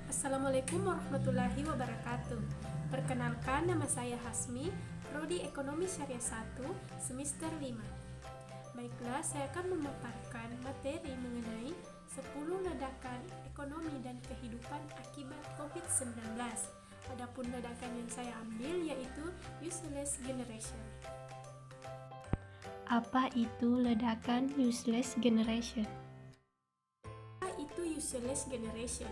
Assalamualaikum warahmatullahi wabarakatuh. Perkenalkan, nama saya Hasmi, Prodi Ekonomi Syariah 1, semester 5. Baiklah, saya akan memaparkan materi mengenai 10 ledakan ekonomi dan kehidupan akibat COVID-19. Adapun ledakan yang saya ambil yaitu useless generation. Apa itu ledakan useless generation? Apa itu useless generation?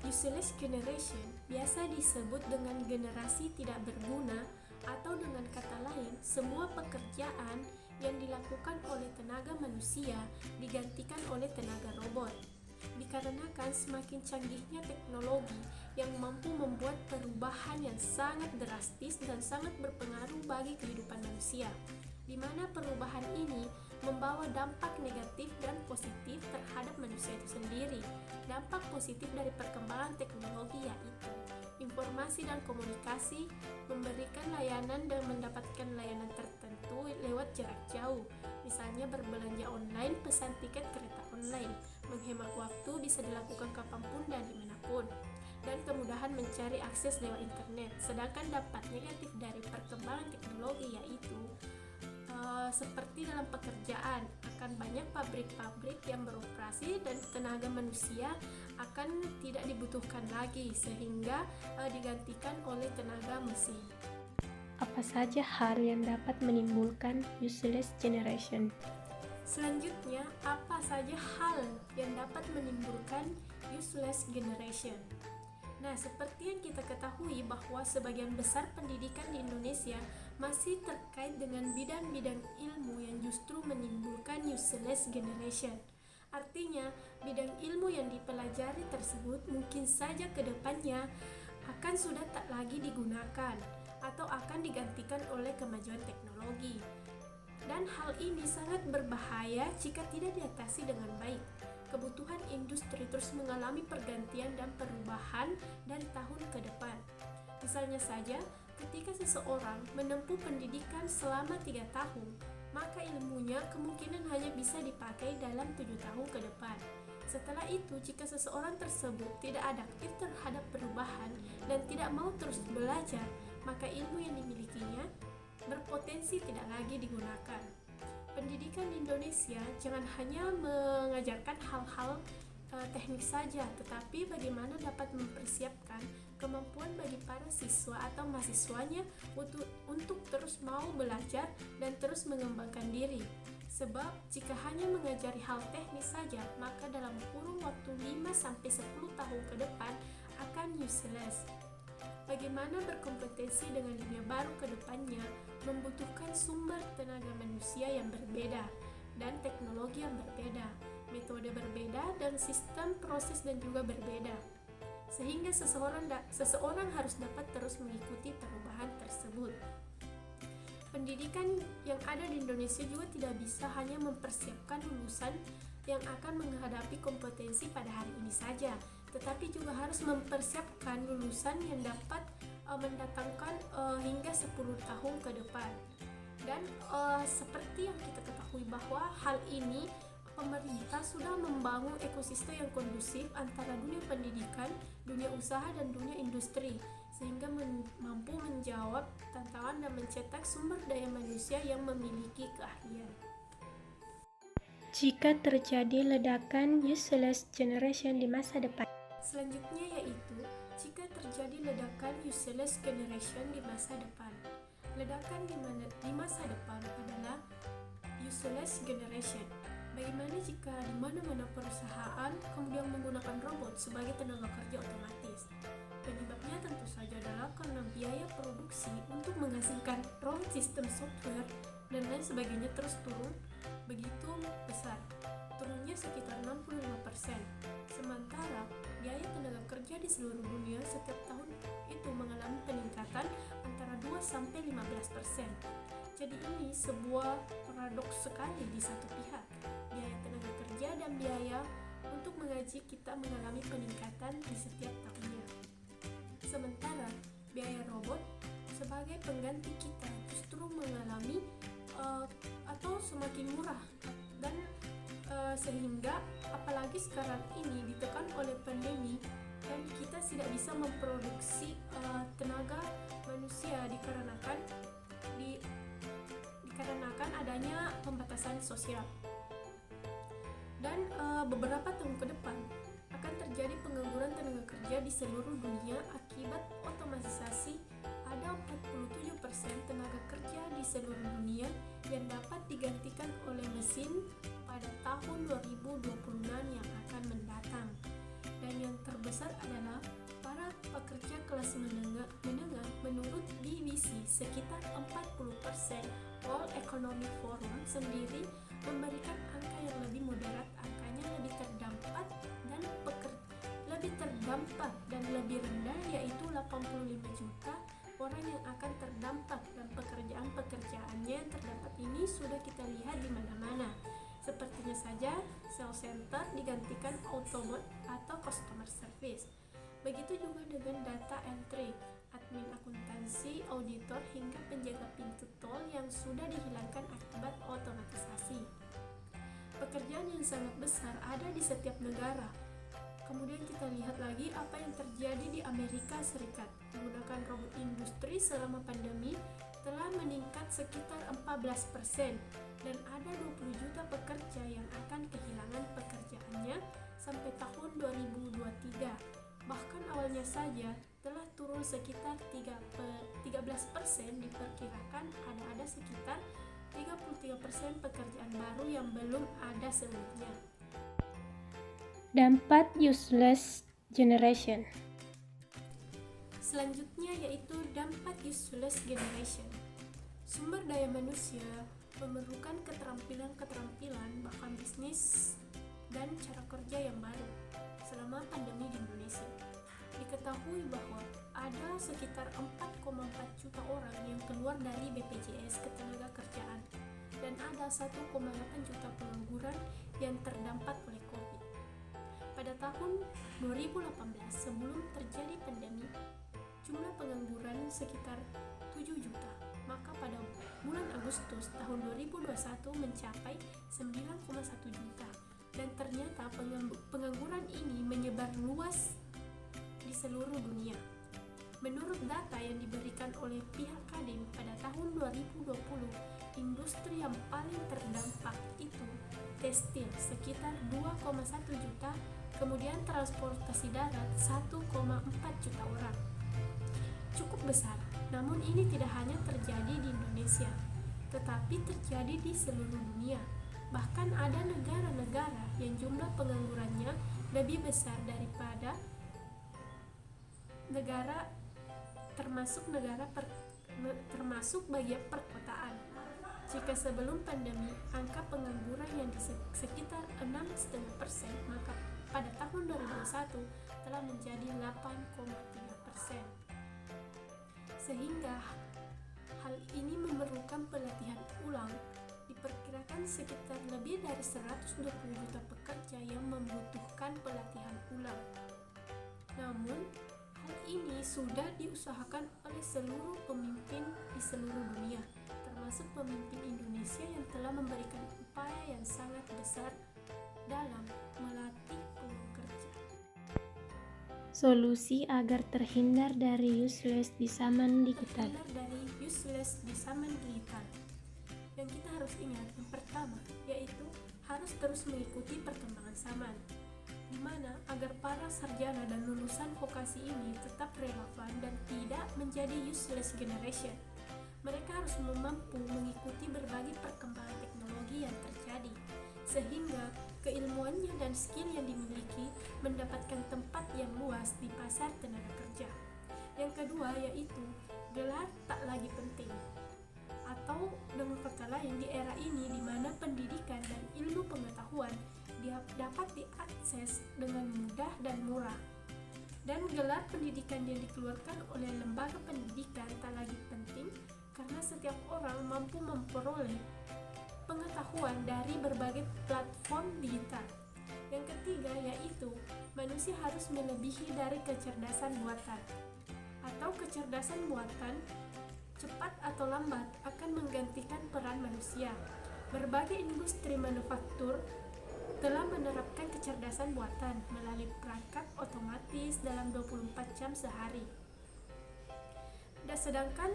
Useless generation biasa disebut dengan generasi tidak berguna, atau dengan kata lain, semua pekerjaan yang dilakukan oleh tenaga manusia digantikan oleh tenaga robot. Dikarenakan semakin canggihnya teknologi yang mampu membuat perubahan yang sangat drastis dan sangat berpengaruh bagi kehidupan manusia, di mana perubahan ini membawa dampak negatif dan positif terhadap manusia itu sendiri. Dampak positif dari perkembangan teknologi yaitu informasi dan komunikasi, memberikan layanan dan mendapatkan layanan tertentu lewat jarak jauh, misalnya berbelanja online, pesan tiket kereta online, menghemat waktu, bisa dilakukan kapanpun dan dimanapun, dan kemudahan mencari akses lewat internet. Sedangkan dampak negatif dari perkembangan teknologi yaitu seperti dalam pekerjaan, akan banyak pabrik-pabrik yang beroperasi dan tenaga manusia akan tidak dibutuhkan lagi, sehingga digantikan oleh tenaga mesin. Apa saja hal yang dapat menimbulkan useless generation? Selanjutnya, apa saja hal yang dapat menimbulkan useless generation? Nah, seperti yang kita ketahui bahwa sebagian besar pendidikan di Indonesia masih terkait dengan bidang-bidang ilmu yang justru menimbulkan useless generation. Artinya, bidang ilmu yang dipelajari tersebut mungkin saja ke depannya akan sudah tak lagi digunakan atau akan digantikan oleh kemajuan teknologi. Dan hal ini sangat berbahaya jika tidak diatasi dengan baik. Kebutuhan industri terus mengalami pergantian dan perubahan dari tahun ke depan. Misalnya saja, ketika seseorang menempuh pendidikan selama 3 tahun, maka ilmunya kemungkinan hanya bisa dipakai dalam 7 tahun ke depan. Setelah itu, jika seseorang tersebut tidak adaptif terhadap perubahan dan tidak mau terus belajar, maka ilmu yang dimilikinya berpotensi tidak lagi digunakan. Pendidikan di Indonesia jangan hanya mengajarkan hal-hal teknik saja, tetapi bagaimana dapat mempersiapkan kemampuan bagi para siswa atau mahasiswanya untuk terus mau belajar dan terus mengembangkan diri. Sebab jika hanya mengajari hal teknis saja, maka dalam kurun waktu 5-10 tahun ke depan akan useless. Bagaimana berkompetensi dengan dunia baru ke depannya membutuhkan sumber tenaga manusia yang berbeda dan teknologi yang berbeda, metode berbeda, dan sistem proses dan juga berbeda. Sehingga seseorang harus dapat terus mengikuti perubahan tersebut. Pendidikan yang ada di Indonesia juga tidak bisa hanya mempersiapkan lulusan yang akan menghadapi kompetensi pada hari ini saja, tetapi juga harus mempersiapkan lulusan yang dapat mendatangkan hingga 10 tahun ke depan. Dan seperti yang kita ketahui bahwa hal ini pemerintah sudah membangun ekosistem yang kondusif antara dunia pendidikan, dunia usaha, dan dunia industri, sehingga mampu menjawab tantangan dan mencetak sumber daya manusia yang memiliki keahlian. Jika terjadi ledakan useless generation di masa depan. Selanjutnya yaitu jika terjadi ledakan useless generation di masa depan. Ledakan di masa depan adalah useless generation. Bagaimana jika di mana-mana perusahaan kemudian menggunakan robot sebagai tenaga kerja otomatis? Penyebabnya tentu saja adalah karena biaya produksi untuk menghasilkan robot sistem software dan lain sebagainya terus turun begitu besar, turunnya sekitar 65%. Sementara biaya tenaga kerja di seluruh dunia setiap tahun itu mengalami peningkatan antara 2-15%. Jadi ini sebuah paradoks sekali di satu pihak. Biaya tenaga kerja dan biaya untuk mengaji kita mengalami peningkatan di setiap tahunnya. Sementara biaya robot sebagai pengganti kita justru mengalami atau semakin murah, dan sehingga apalagi sekarang ini ditekan oleh pandemi, dan kita tidak bisa memproduksi tenaga manusia dikarenakan adanya pembatasan sosial. Dan beberapa tahun ke depan akan terjadi pengangguran tenaga kerja di seluruh dunia akibat otomatisasi. Ada 47% tenaga kerja di seluruh dunia yang dapat digantikan oleh mesin pada tahun 2026 yang akan mendatang. Dan yang terbesar adalah para pekerja kelas menengah menurut BBC sekitar 40%. World Economic Forum sendiri memberikan angka yang lebih moderat, angkanya lebih terdampak dan lebih rendah, yaitu 85 juta orang yang akan terdampak, dan pekerjaannya yang terdampak ini sudah kita lihat di mana-mana. Sepertinya saja sales center digantikan autobot atau customer service. Begitu juga dengan data entry, admin akuntansi, auditor, hingga penjaga pintu tol yang sudah dihilangkan akibat otomatisasi. Pekerjaan yang sangat besar ada di setiap negara. Kemudian kita lihat lagi apa yang terjadi di Amerika Serikat. Menggunakan robot industri selama pandemi telah meningkat sekitar 14%, dan ada 20 juta pekerja yang akan kehilangan pekerjaannya sampai tahun 2023. Bahkan awalnya saja telah turun sekitar 13%, diperkirakan ada sekitar 33% pekerjaan baru yang belum ada sebelumnya. Dampak useless generation. Selanjutnya yaitu dampak useless generation. Sumber daya manusia memerlukan keterampilan, bahkan bisnis dan cara kerja yang baru selama pandemi di Indonesia. Diketahui bahwa ada sekitar 4,4 juta orang yang keluar dari BPJS Ketenagakerjaan, dan ada 1,8 juta pengangguran yang terdampak oleh COVID. Pada tahun 2018, sebelum terjadi pandemi, jumlah pengangguran sekitar 7 juta. Maka pada bulan Agustus tahun 2021 mencapai 9,1 juta. Dan ternyata pengangguran ini menyebar luas di seluruh dunia. Menurut data yang diberikan oleh pihak Kadin pada tahun 2020, industri yang paling terdampak itu tekstil sekitar 2,1 juta, kemudian transportasi darat 1,4 juta orang. Cukup besar, namun ini tidak hanya terjadi di Indonesia, tetapi terjadi di seluruh dunia. Bahkan ada negara-negara yang jumlah penganggurannya lebih besar daripada termasuk bagian perkotaan. Jika sebelum pandemi angka pengangguran yang di sekitar 6,5%, maka pada tahun 2021 telah menjadi 8,3%. Sehingga hal ini memerlukan pelatihan ulang. Diperkirakan sekitar lebih dari 120 juta pekerja yang membutuhkan pelatihan ulang. Namun, hal ini sudah diusahakan oleh seluruh pemimpin di seluruh dunia, termasuk pemimpin Indonesia yang telah memberikan upaya yang sangat besar dalam melatih peluang kerja. Solusi agar terhindar dari useless di zaman digital. Yang kita harus ingat, yang pertama yaitu harus terus mengikuti perkembangan zaman, di mana agar para sarjana dan lulusan vokasi ini tetap relevan dan tidak menjadi useless generation. Mereka harus mampu mengikuti berbagai perkembangan teknologi yang terjadi, sehingga keilmuannya dan skill yang dimiliki mendapatkan tempat yang luas di pasar tenaga kerja. Yang kedua yaitu gelar tak lagi penting. Atau dengan kata lain, di era ini di mana pendidikan dan ilmu pengetahuan dapat diakses dengan mudah dan murah, dan gelar pendidikan yang dikeluarkan oleh lembaga pendidikan tak lagi penting karena setiap orang mampu memperoleh pengetahuan dari berbagai platform digital. Yang ketiga yaitu manusia harus melebihi dari kecerdasan buatan, atau kecerdasan buatan cepat atau lambat akan menggantikan peran manusia. Berbagai industri manufaktur telah menerapkan kecerdasan buatan melalui perangkat otomatis dalam 24 jam sehari. Sedangkan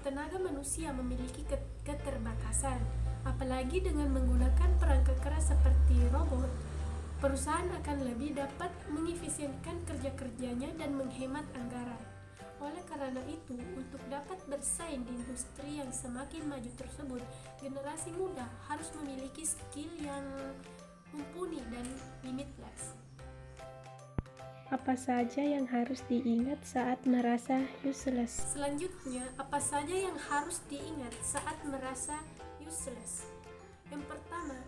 tenaga manusia memiliki keterbatasan, apalagi dengan menggunakan perangkat keras seperti robot, perusahaan akan lebih dapat mengefisienkan kerja-kerjanya dan menghemat anggaran. Oleh karena itu, untuk dapat bersaing di industri yang semakin maju tersebut, generasi muda harus memiliki skill yang mumpuni dan limitless. Apa saja yang harus diingat saat merasa useless? Selanjutnya, apa saja yang harus diingat saat merasa useless? Yang pertama,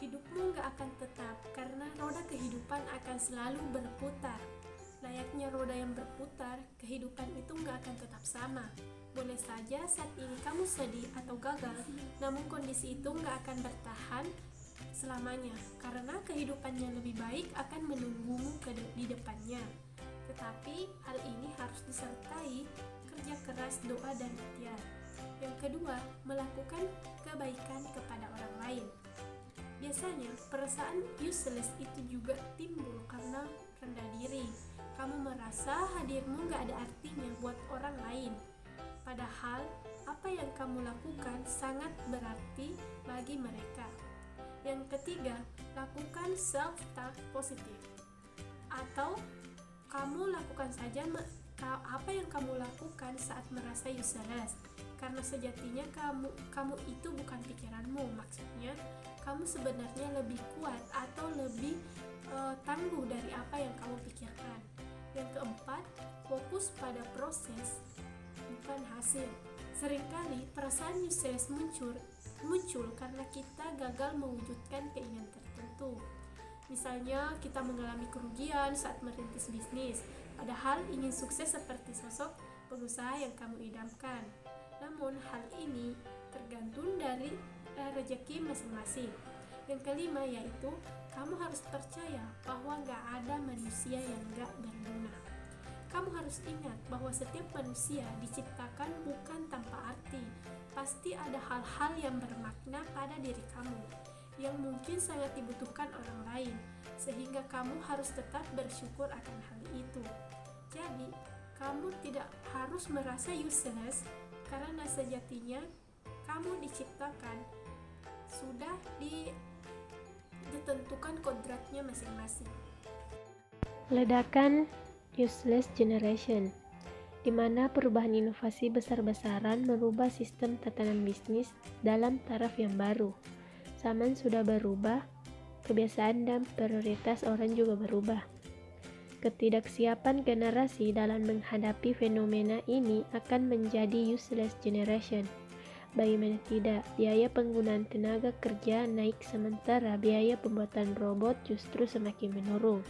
hidupmu gak akan tetap karena roda kehidupan akan selalu berputar. Layaknya roda yang berputar, kehidupan itu gak akan tetap sama. Boleh saja saat ini kamu sedih atau gagal, namun kondisi itu gak akan bertahan selamanya, karena kehidupan yang lebih baik akan menunggumu di depannya. Tetapi hal ini harus disertai kerja keras, doa, dan ikhtiar. Yang kedua, melakukan kebaikan kepada orang lain. Biasanya perasaan useless itu juga timbul karena rendah diri. Kamu merasa hadirmu gak ada artinya buat orang lain, padahal apa yang kamu lakukan sangat berarti bagi mereka. Yang ketiga, lakukan self-talk positif. Atau kamu lakukan saja apa yang kamu lakukan saat merasa useless, karena sejatinya kamu itu bukan pikiranmu. Maksudnya kamu sebenarnya lebih kuat atau lebih tangguh dari apa yang kamu pikirkan. Yang keempat, fokus pada proses bukan hasil. Seringkali perasaan useless muncul karena kita gagal mewujudkan keinginan tertentu. Misalnya kita mengalami kerugian saat merintis bisnis, padahal ingin sukses seperti sosok pengusaha yang kamu idamkan. Namun hal ini tergantung dari rezeki masing-masing. Yang kelima yaitu kamu harus percaya bahwa gak ada manusia yang gak berguna. Kamu harus ingat bahwa setiap manusia diciptakan bukan tanpa arti. Pasti ada hal-hal yang bermakna pada diri kamu yang mungkin sangat dibutuhkan orang lain, sehingga kamu harus tetap bersyukur akan hal itu. Jadi, kamu tidak harus merasa useless karena sejatinya kamu diciptakan sudah ditentukan kodratnya masing-masing. Ledakan useless generation, di mana perubahan inovasi besar-besaran merubah sistem tatanan bisnis dalam taraf yang baru. Zaman sudah berubah, kebiasaan dan prioritas orang juga berubah. Ketidaksiapan generasi dalam menghadapi fenomena ini akan menjadi useless generation. Bagaimana tidak, biaya penggunaan tenaga kerja naik sementara biaya pembuatan robot justru semakin menurun.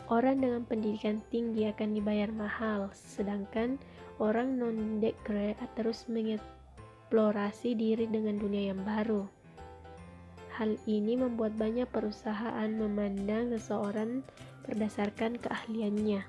Orang dengan pendidikan tinggi akan dibayar mahal, sedangkan orang non-degree terus mengeksplorasi diri dengan dunia yang baru. Hal ini membuat banyak perusahaan memandang seseorang berdasarkan keahliannya.